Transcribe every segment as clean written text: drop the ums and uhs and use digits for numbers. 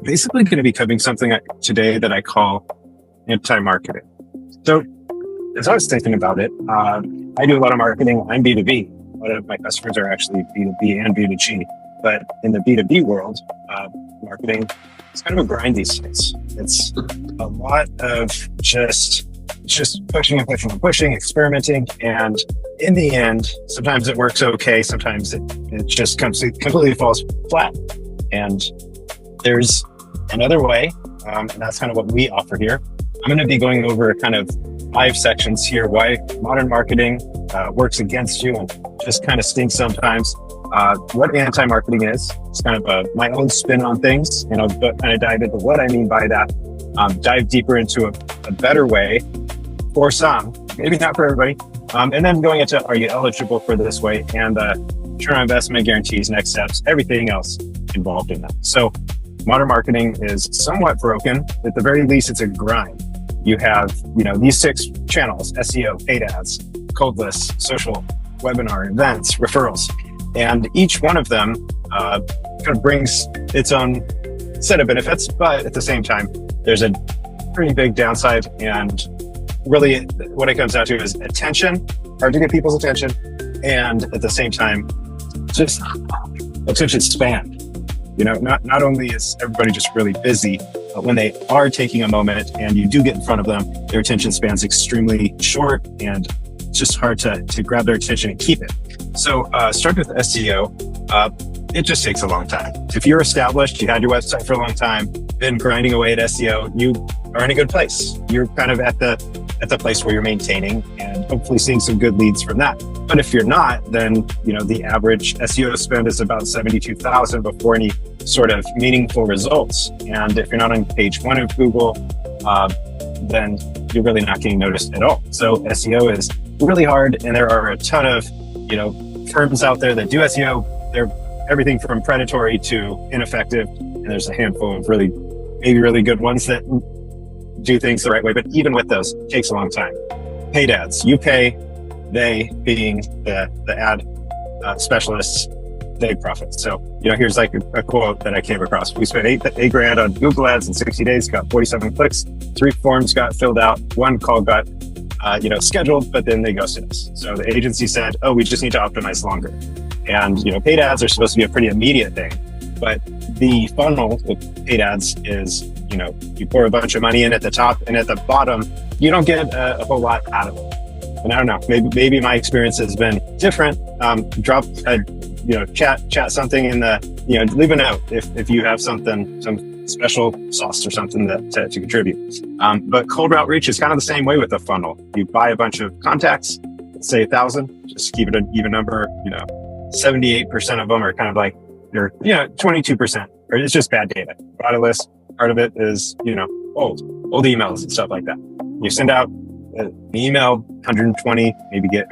basically going to be covering something today that I call anti-marketing. So as I was thinking about it, I do a lot of marketing. I'm B2B. A lot of my customers are actually B2B and B2G. But in the B2B world, marketing is kind of a grind these days. It's a lot of just pushing and pushing and pushing, experimenting. And in the end, sometimes it works okay. Sometimes it just completely falls flat. And there's another way, and that's kind of what we offer here. I'm going to be going over kind of 5 sections here, why modern marketing works against you and just kind of stinks sometimes. What anti-marketing is. It's kind of my own spin on things, and I'll kind of dive into what I mean by that. Dive deeper into a better way for some, maybe not for everybody. And then going into, are you eligible for this way? And return on investment guarantees, next steps, everything else involved in that. So modern marketing is somewhat broken. At the very least, it's a grind. You have, these 6 channels: SEO, paid ads, cold lists, social, webinar, events, referrals. And each one of them kind of brings its own set of benefits, but at the same time, there's a pretty big downside. And really what it comes down to is attention, hard to get people's attention. And at the same time, just attention span. Not only is everybody just really busy, but when they are taking a moment and you do get in front of them, their attention span's extremely short and it's just hard to grab their attention and keep it. So start with SEO. It just takes a long time. If you're established, you had your website for a long time, been grinding away at SEO, you are in a good place. You're kind of at the place where you're maintaining and hopefully seeing some good leads from that. But if you're not, then the average SEO spend is about $72,000 before any sort of meaningful results. And if you're not on page 1 of Google, then you're really not getting noticed at all. So SEO is really hard, and there are a ton of firms out there that do SEO. They're everything from predatory to ineffective, and there's a handful of really good ones that do things the right way. But even with those, it takes a long time. Paid ads, you pay, they being the ad specialists, they profit. So here's like a quote that I came across. We spent eight grand on Google ads in 60 days, got 47 clicks, 3 forms got filled out, 1 call got scheduled, but then they ghosted us. So the agency said, oh, we just need to optimize longer. And, paid ads are supposed to be a pretty immediate thing, but the funnel with paid ads is, you pour a bunch of money in at the top, and at the bottom, you don't get a whole lot out of it. And I don't know, maybe my experience has been different. Drop chat something in the, leave a note if you have some special sauce or something to contribute. But cold route reach is kind of the same way with the funnel. You buy a bunch of contacts, say 1,000, just keep it an even number. 78% of them are kind of like they're 22%, or it's just bad data. Bought a list. Part of it is old emails and stuff like that. You send out an email, 120 maybe get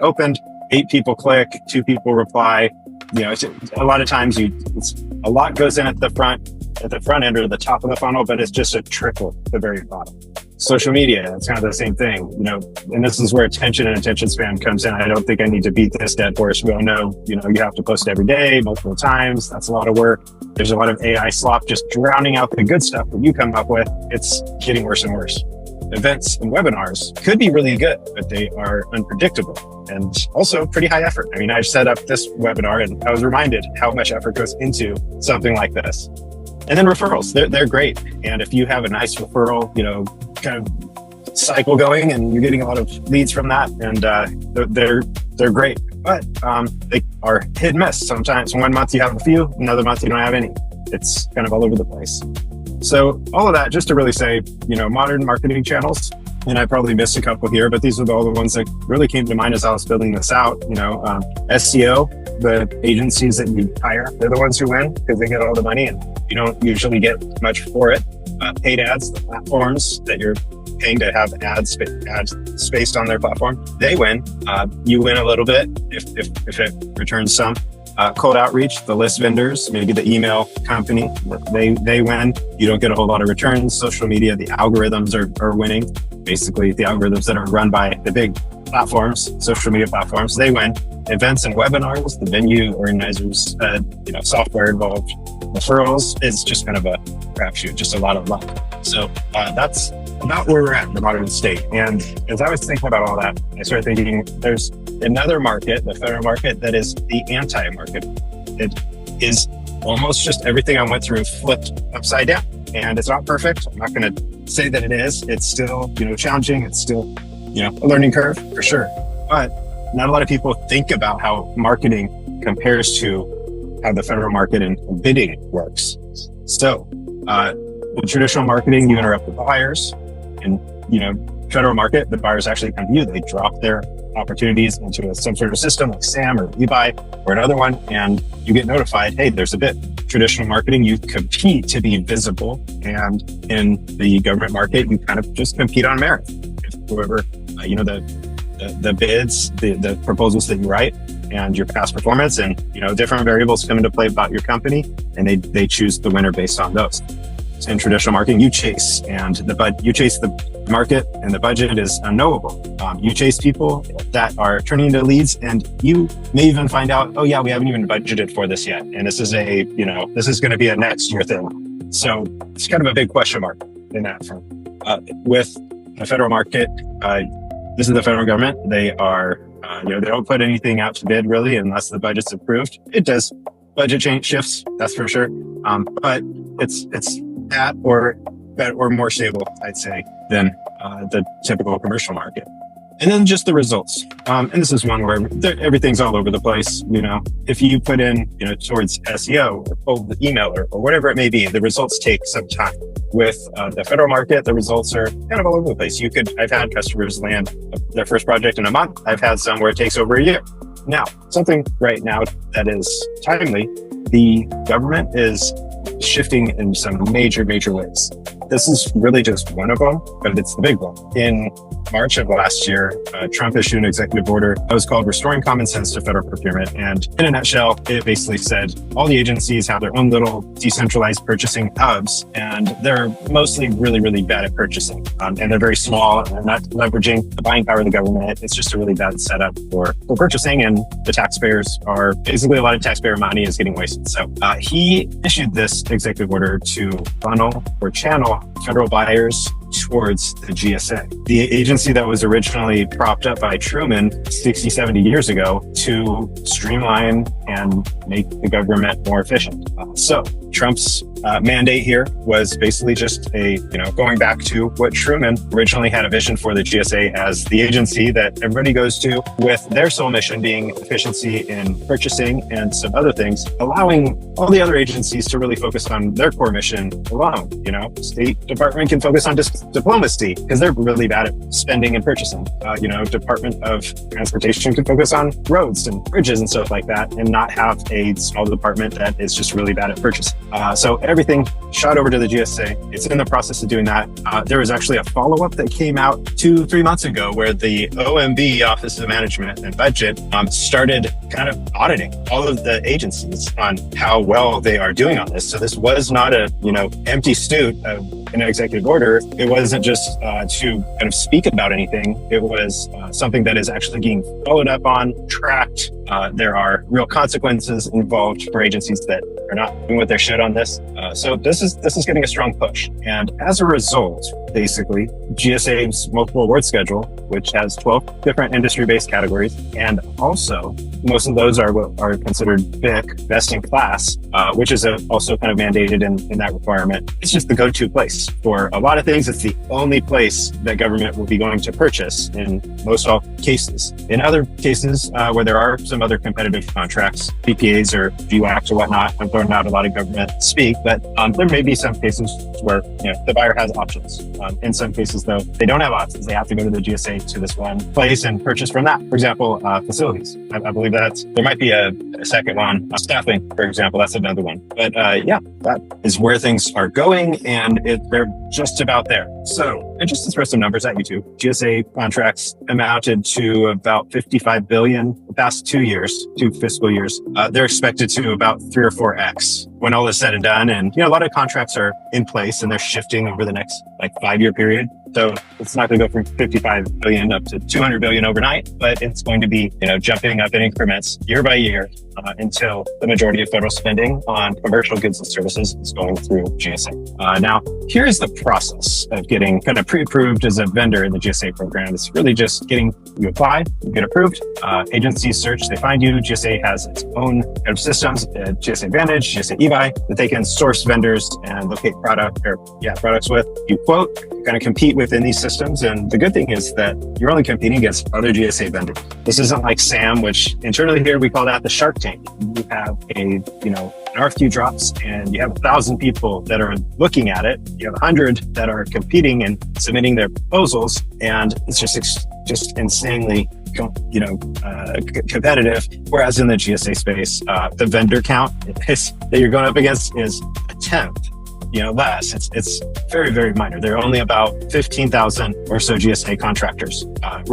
opened. 8 people click, 2 people reply. It's a lot of times a lot goes in at the front end or the top of the funnel, but it's just a trickle at the very bottom. Social media, it's kind of the same thing, and this is where attention and attention span comes in. I don't think I need to beat this dead horse. We all know, you have to post every day, multiple times. That's a lot of work. There's a lot of AI slop just drowning out the good stuff that you come up with. It's getting worse and worse. Events and webinars could be really good, but they are unpredictable and also pretty high effort. I mean, I set up this webinar and I was reminded how much effort goes into something like this. And then referrals, they're great. And if you have a nice referral, kind of cycle going and you're getting a lot of leads from that, and they're great. But they are hit and miss. Sometimes one month you have a few, another month you don't have any. It's kind of all over the place. So all of that just to really say, modern marketing channels, and I probably missed a couple here, but these are all the ones that really came to mind as I was building this out. SEO, the agencies that you hire, they're the ones who win because they get all the money and you don't usually get much for it. Paid ads, the platforms that you're paying to have ads spaced on their platform, they win. You win a little bit if it returns some. Cold outreach, the list vendors, maybe the email company, they win. You don't get a whole lot of returns. Social media, the algorithms are winning. Basically, the algorithms that are run by the big platforms, social media platforms, they win. Events and webinars, the venue organizers, software involved, referrals is just kind of a crapshoot, just a lot of luck. So that's about where we're at in the modern state. And as I was thinking about all that, I started thinking there's another market, the federal market, that is the anti-market. It is almost just everything I went through flipped upside down. And it's not perfect. I'm not going to say that it is. It's still, challenging. It's still, a learning curve for sure. But not a lot of people think about how marketing compares to how the federal market and bidding works. So, in traditional marketing, you interrupt the buyers. In, federal market, the buyers actually come to you. They drop their opportunities into some sort of system like SAM or eBuy or another one, and you get notified, hey, there's a bid. Traditional marketing, you compete to be visible, and in the government market, you kind of just compete on merit. If whoever, the bids, the proposals that you write, and your past performance, and different variables come into play about your company, and they choose the winner based on those. In traditional marketing, you chase, and you chase the market, and the budget is unknowable. You chase people that are turning into leads, and you may even find out, oh yeah, we haven't even budgeted for this yet, and this is this is going to be a next year thing. So it's kind of a big question mark in that front. With the federal market, this is the federal government. They are, they don't put anything out to bid really unless the budget's approved. It does budget change shifts, that's for sure. But it's at or better or more stable, I'd say, than the typical commercial market. And then just the results. And this is one where everything's all over the place. If you put in, towards SEO or cold email or whatever it may be, the results take some time. With the federal market, the results are kind of all over the place. I've had customers land their first project in a month. I've had some where it takes over a year. Now, something right now that is timely, the government is shifting in some major ways. This is really just one of them, but it's the big one. In March of last year, Trump issued an executive order that was called Restoring Common Sense to Federal Procurement. And in a nutshell, it basically said all the agencies have their own little decentralized purchasing hubs, and they're mostly really bad at purchasing. And they're very small, and they're not leveraging the buying power of the government. It's just a really bad setup for purchasing, and the taxpayers are basically, a lot of taxpayer money is getting wasted. So he issued this executive order to funnel or channel federal buyers towards the GSA, the agency that was originally propped up by Truman 60, 70 years ago to streamline and make the government more efficient. So Trump's mandate here was basically just going back to what Truman originally had a vision for the GSA as the agency that everybody goes to, with their sole mission being efficiency in purchasing and some other things, allowing all the other agencies to really focus on their core mission alone. State Department can focus on diplomacy because they're really bad at spending and purchasing. Department of Transportation can focus on roads and bridges and stuff like that, and not have a small department that is just really bad at purchasing. So everything shot over to the GSA. It's in the process of doing that. There was actually a follow-up that came out 2-3 months ago where the OMB, Office of Management and Budget, started kind of auditing all of the agencies on how well they are doing on this. So this was not a, empty stute of an executive order. It wasn't just to kind of speak about anything. It was something that is actually being followed up on, tracked. There are real consequences involved for agencies that are not doing what they should on this. So this is getting a strong push. And as a result, basically, GSA's multiple award schedule, which has 12 different industry-based categories, and also most of those are considered BIC, best in class, which is also kind of mandated in that requirement. It's just the go-to place for a lot of things. It's the only place that government will be going to purchase in most all cases. In other cases where there are some other competitive contracts, PPAs or VWACs or whatnot, I'm throwing out a lot of government speak, but there may be some cases where the buyer has options. In some cases, though, they don't have options. They have to go to the GSA to this one place and purchase from that. For example, facilities. I believe there might be a second one. Staffing, for example, that's another one. But that is where things are going, and they're just about there. So, and just to throw some numbers at you too, GSA contracts amounted to about $55 billion the past 2 fiscal years. They're expected to about 3 or 4x when all is said and done. And a lot of contracts are in place and they're shifting over the next 5-year period. So it's not going to go from 55 billion up to 200 billion overnight, but it's going to be, jumping up in increments year by year until the majority of federal spending on commercial goods and services is going through GSA. Now, here's the process of getting kind of pre-approved as a vendor in the GSA program. It's really just you apply, you get approved, agencies search, they find you. GSA has its own kind of systems, GSA Advantage, GSA eBuy, that they can source vendors and locate products with. You quote, you kind of compete within these systems. And the good thing is that you're only competing against other GSA vendors. This isn't like SAM, which internally here we call that the Shark Tank. You have an RFQ drops and you have 1,000 people that are looking at it. You have 100 that are competing and submitting their proposals. And it's just insanely competitive. Whereas in the GSA space, the vendor count that you're going up against is a tenth, less. It's very, very minor. There are only about 15,000 or so GSA contractors,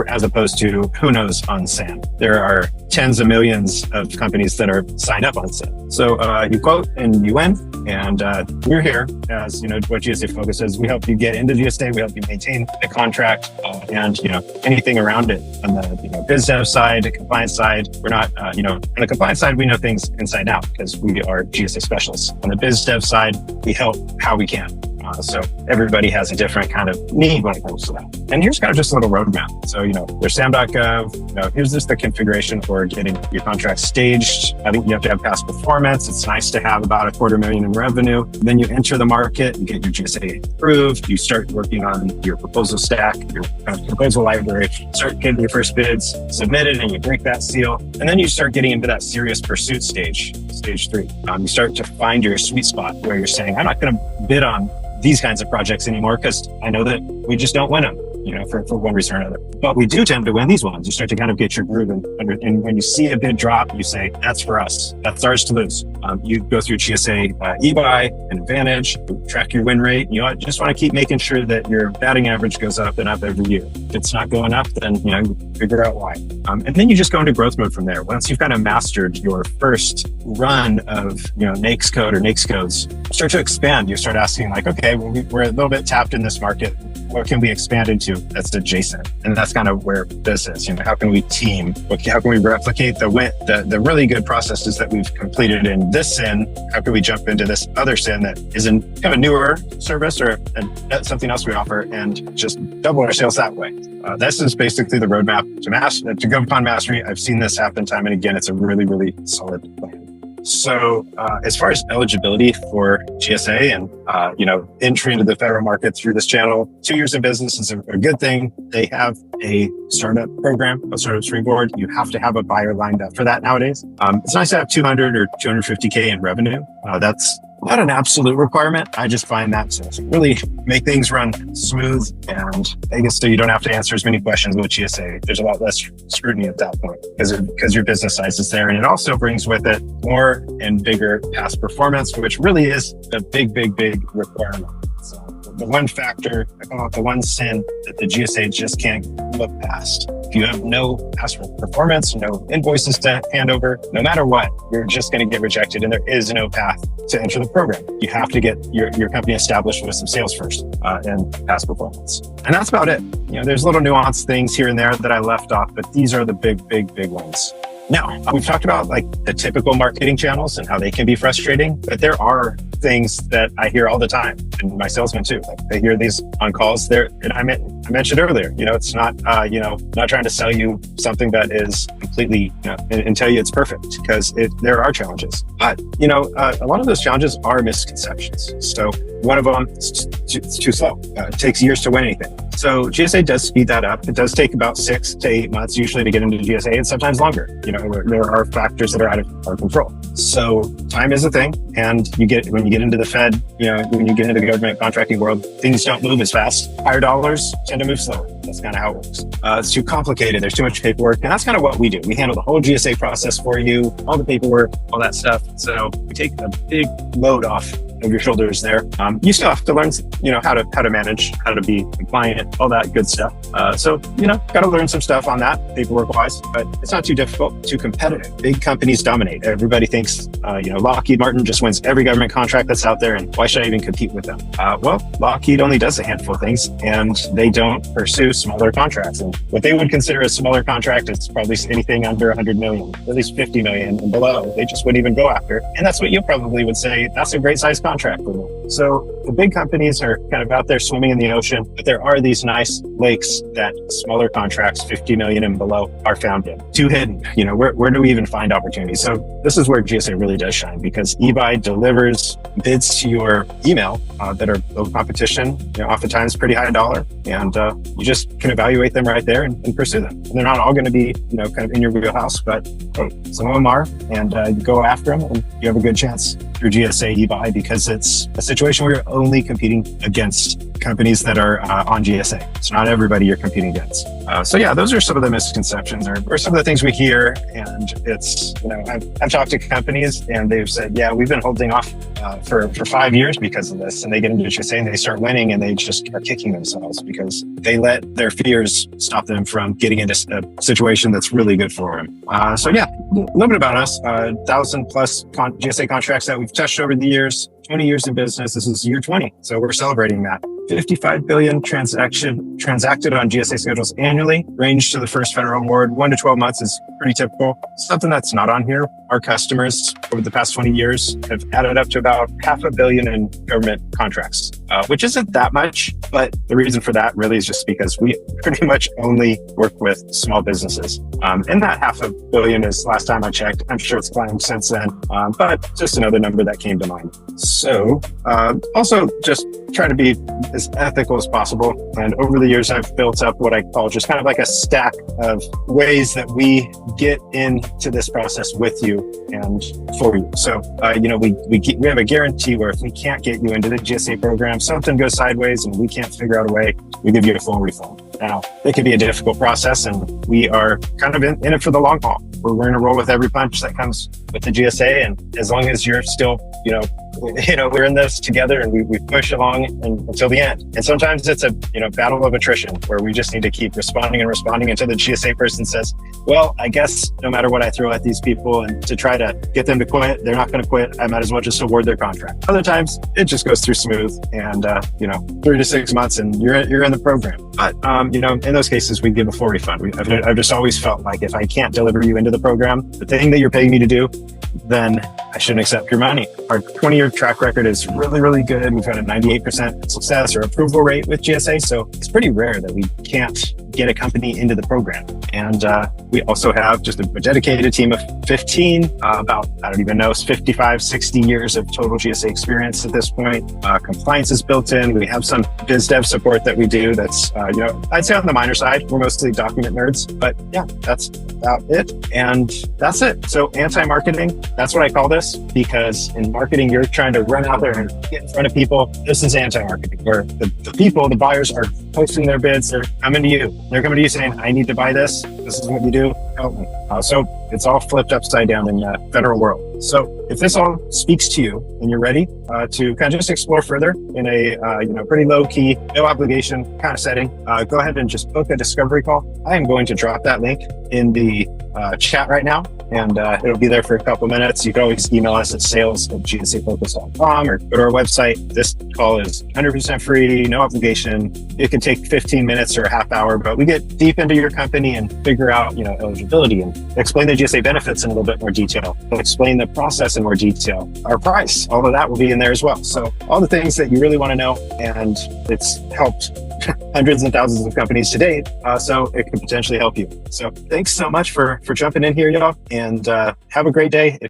as opposed to who knows on SAM. There are tens of millions of companies that are signed up on SAM. So you quote and you win. And we're here as, what GSA focuses. We help you get into GSA. We help you maintain the contract and, anything around it on the biz dev side, the compliance side. We're not, on the compliance side, we know things inside out because we are GSA specialists. On the biz dev side, we help how we can. So everybody has a different kind of need when it comes to that. And here's kind of just a little roadmap. So, there's SAM.gov. Here's just the configuration for getting your contract staged. I think you have to have past performance. It's nice to have about $250,000 in revenue. Then you enter the market, you get your GSA approved. You start working on your proposal stack, your kind of proposal library, start getting your first bids submitted and you break that seal. And then you start getting into that serious pursuit stage 3. You start to find your sweet spot where you're saying, I'm not going to bid on these kinds of projects anymore because I know that we just don't win them, for one reason or another. But we do tend to win these ones. You start to kind of get your groove and when you see a bid drop, you say, that's for us. That's ours to lose. You go through GSA eBuy and Advantage, track your win rate. You just want to keep making sure that your batting average goes up and up every year. If it's not going up, then, you figure out why. And then you just go into growth mode from there. Once you've kind of mastered your first run of, NAICS code or NAICS codes, start to expand. You start asking like, okay, well, we're a little bit tapped in this market. What can we expand into that's adjacent? And that's kind of where this is. How can we team? How can we replicate the really good processes that we've completed in this SIN? How can we jump into this other SIN that is in kind of a newer service or something else we offer and just double our sales that way? This is basically the roadmap to GovCon Mastery. I've seen this happen time and again. It's a really, really solid plan. So as far as eligibility for GSA and, entry into the federal market through this channel, 2 years in business is a good thing. They have a startup program, a startup springboard. You have to have a buyer lined up for that nowadays. It's nice to have 200 or 250K in revenue. That's not an absolute requirement. I just find that to really make things run smooth and I guess so you don't have to answer as many questions with GSA. There's a lot less scrutiny at that point because your business size is there. And it also brings with it more and bigger past performance, which really is a big, big, big requirement. So the one factor, I call it the one sin that the GSA just can't look past. If you have no past performance, no invoices to hand over, no matter what, you're just going to get rejected and there is no path to enter the program. You have to get your company established with some sales first and past performance. And that's about it. There's little nuanced things here and there that I left off, but these are the big, big, big ones. Now, we've talked about like the typical marketing channels and how they can be frustrating, but there are things that I hear all the time, and my salesmen too. Like they hear these on calls there, and I mentioned earlier, it's not, not trying to sell you something that is completely, and tell you it's perfect because there are challenges. But, a lot of those challenges are misconceptions. So one of them is too slow. It takes years to win anything. So GSA does speed that up. It does take about 6 to 8 months usually to get into GSA and sometimes longer. There are factors that are out of our control. So time is a thing. And when you get into the Fed, when you get into the government contracting world, things don't move as fast. Higher dollars tend to move slower. That's kind of how it works. It's too complicated. There's too much paperwork. And that's kind of what we do. We handle the whole GSA process for you, all the paperwork, all that stuff. So we take a big load off of your shoulders there. You still have to learn, how to manage, how to be compliant, all that good stuff. So, got to learn some stuff on that paperwork wise, but it's not too difficult, too competitive. Big companies dominate. Everybody thinks, Lockheed Martin just wins every government contract that's out there, and why should I even compete with them? Well, Lockheed only does a handful of things, and they don't pursue smaller contracts. And what they would consider a smaller contract is probably anything under 100 million, at least 50 million and below. They just wouldn't even go after. And that's what you probably would say, that's a great size contract for them. So the big companies are kind of out there swimming in the ocean, but there are these nice lakes that smaller contracts, 50 million and below, are found in. Too hidden. Where do we even find opportunities? So this is where GSA really does shine, because eBuy delivers bids to your email that are low competition, oftentimes pretty high dollar, and you just can evaluate them right there and pursue them. And they're not all going to be, kind of in your wheelhouse, but hey, some of them are, and you go after them, and you have a good chance through GSA eBuy, because it's a situation where you're only competing against companies that are on GSA. It's not everybody you're competing against. So yeah, those are some of the misconceptions or some of the things we hear. And it's, I've talked to companies and they've said, yeah, we've been holding off for 5 years because of this. And they get into GSA and they start winning, and they just are kicking themselves because they let their fears stop them from getting into a situation that's really good for them. So yeah, a little bit about us, 1,000 plus GSA contracts that we've touched over the years. 20 years in business. This is year 20. So we're celebrating that. 55 billion transacted on GSA schedules annually. Range to the first federal award, 1 to 12 months is pretty typical. Something that's not on here. Our customers over the past 20 years have added up to about $500 million in government contracts, which isn't that much. But the reason for that really is just because we pretty much only work with small businesses. And that $500 million is, last time I checked, I'm sure it's climbed since then. But just another number that came to mind. So also just trying to be as ethical as possible. And over the years, I've built up what I call just kind of like a stack of ways that we get into this process with you and for you. So, we have a guarantee where if we can't get you into the GSA program, something goes sideways and we can't figure out a way, we give you a full refund. Now, it can be a difficult process, and we are kind of in it for the long haul. We're going to roll with every punch that comes with the GSA. And as long as you're still, we're in this together, and we push along until the end. And sometimes it's a, battle of attrition where we just need to keep responding until the GSA person says, well, I guess no matter what I throw at these people and to try to get them to quit, they're not going to quit. I might as well just award their contract. Other times it just goes through smooth and, 3 to 6 months and you're in the program. But, in those cases, we give a full refund. I've just always felt like if I can't deliver you into the program, the thing that you're paying me to do, then I shouldn't accept your money. Our 20-year track record is really, really good. We've had a 98% success or approval rate with GSA. So it's pretty rare that we can't get a company into the program. And we also have just a dedicated team of 15, about, 55, 60 years of total GSA experience at this point. Compliance is built in. We have some biz dev support that we do that's, I'd say on the minor side. We're mostly document nerds, but yeah, that's about it. And that's it. So anti-marketing, that's what I call this, because in marketing, you're trying to run out there and get in front of people. This is anti-marketing, where the people, the buyers are posting their bids. They're coming to you. They're coming to you saying, I need to buy this. This is what you do. Help me. So it's all flipped upside down in the federal world. So if this all speaks to you and you're ready to kind of just explore further in a pretty low key, no obligation kind of setting, go ahead and just book a discovery call. I am going to drop that link in the chat right now, and it'll be there for a couple minutes. You can always email us at sales@gsafocus.com or go to our website. This call is 100% free, no obligation. It can take 15 minutes or a half hour, but we get deep into your company and figure out, eligibility and explain the GSA benefits in a little bit more detail. We'll explain the process in more detail. Our price, all of that will be in there as well. So all the things that you really want to know, and it's helped hundreds and thousands of companies to date. So it could potentially help you. So thanks so much for jumping in here, y'all, and have a great day.